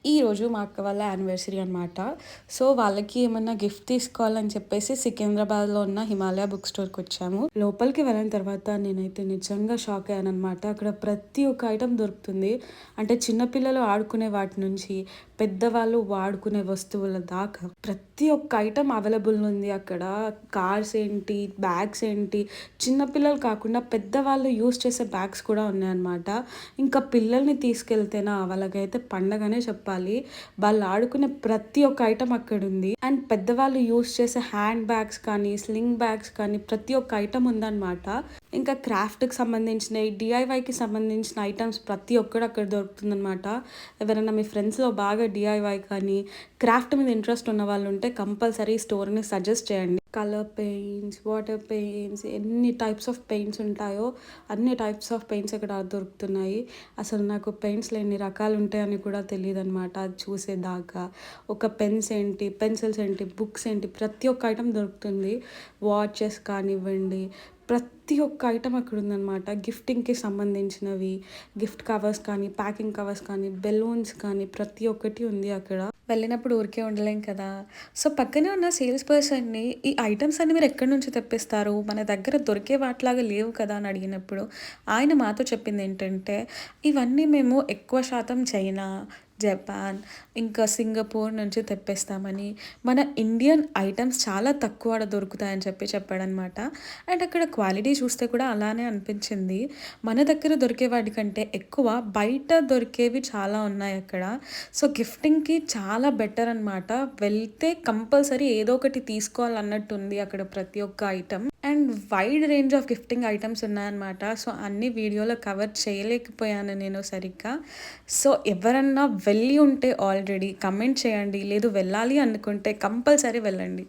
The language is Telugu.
ఈరోజు మా అక్క వాళ్ళ యానివర్సరీ అనమాట. సో, వాళ్ళకి ఏమన్నా గిఫ్ట్ తీసుకోవాలని చెప్పేసి సికింద్రాబాద్‌లో ఉన్న హిమాలయ బుక్ స్టోర్‌కొచ్చాము. లోపలికి వెళ్ళిన తర్వాత నేనైతే నిజంగా షాక్ అయ్యాననమాట. అక్కడ ప్రతి ఒక్క ఐటెం దొరుకుతుంది. అంటే చిన్న పిల్లలు ఆడుకునే వాటి నుంచి, పెద్దవాళ్ళు వాడుకునే వస్తువుల దాకా ప్రతి ఒక్క ఐటెం అవైలబుల్ ఉంది అక్కడ. కార్స్ ఏంటి, బ్యాగ్స్ ఏంటి, చిన్న పిల్లలు కాకుండా పెద్దవాళ్ళు యూజ్ చేసే బ్యాగ్స్ కూడా ఉన్నాయన్నమాట. ఇంకా పిల్లల్ని తీసుకెళ్తేనా వాళ్ళకైతే పండగనే చెప్పాలి. వాళ్ళు ఆడుకునే ప్రతి ఒక్క ఐటెం అక్కడుంది. అండ్ పెద్దవాళ్ళు యూజ్ చేసే హ్యాండ్ బ్యాగ్స్ కానీ, స్లింగ్ బ్యాగ్స్ కానీ ప్రతి ఒక్క ఐటెం ఉందన్నమాట. ఇంకా క్రాఫ్ట్‌కి సంబంధించినయి, డీఐవైకి సంబంధించిన ఐటెమ్స్ ప్రతి ఒక్కటి అక్కడ దొరుకుతుందనమాట. ఎవరైనా మీ ఫ్రెండ్స్‌లో బాగా డీఐవై కానీ, క్రాఫ్ట్ మీద ఇంట్రెస్ట్ ఉన్న వాళ్ళు ఉంటే కంపల్సరీ ఈ స్టోర్‌ని సజెస్ట్ చేయండి. కలర్ పెయింట్స్, వాటర్ పెయింట్స్, ఎన్ని టైప్స్ ఆఫ్ పెయింట్స్ ఉంటాయో అన్ని టైప్స్ ఆఫ్ పెయింట్స్ అక్కడ దొరుకుతున్నాయి. అసలు నాకు పెయింట్స్‌లో ఎన్ని రకాలు ఉంటాయని కూడా తెలీదనమాట అది చూసేదాకా. ఒక పెన్స్ ఏంటి, పెన్సిల్స్ ఏంటి, బుక్స్ ఏంటి ప్రతి ఒక్క ఐటెం దొరుకుతుంది. వాచెస్ కానివ్వండి, ప్రతి ఒక్క ఐటెం అక్కడ ఉందనమాట. గిఫ్టింగ్‌కి సంబంధించినవి, గిఫ్ట్ కవర్స్ కానీ, ప్యాకింగ్ కవర్స్ కానీ, బెలూన్స్ కానీ ప్రతి ఒక్కటి ఉంది అక్కడ. వెళ్ళినప్పుడు ఊరికే ఉండలేం కదా! సో, పక్కనే ఉన్న సేల్స్ పర్సన్‌ని ఈ ఐటెమ్స్ అన్నీ మీరు ఎక్కడి నుంచి తెప్పిస్తారు? మన దగ్గర దొరికే వాటిలాగా లేవు కదా! అని అడిగినప్పుడు ఆయన మాతో చెప్పిందేంటంటే, ఇవన్నీ మేము ఎక్కువ శాతం చైనా, జపాన్, ఇంకా సింగపూర్ నుంచి తెప్పిస్తామని, మన ఇండియన్ ఐటెమ్స్ చాలా తక్కువ ఆడ దొరుకుతాయని చెప్పాడనమాట. అండ్ అక్కడ క్వాలిటీ చూస్తే కూడా అలానే అనిపించింది. మన దగ్గర దొరికే వాటికంటే ఎక్కువ బయట దొరికేవి చాలా ఉన్నాయి అక్కడ. సో, గిఫ్టింగ్‌కి చాలా బెటర్ అనమాట. వెళ్తే కంపల్సరీ ఏదో ఒకటి తీసుకోవాలన్నట్టుంది అక్కడ ప్రతి ఒక్క item. And wide range of gifting items ఉన్నాయన్నమాట. సో, అన్ని వీడియోలో కవర్ చేయలేకపోయాను నేను సరిగ్గా. సో, ఎవరన్నా వెళ్ళి ఉంటే ఆల్రెడీ కమెంట్ చేయండి. లేదు వెళ్ళాలి అనుకుంటే కంపల్సరీ వెళ్ళండి.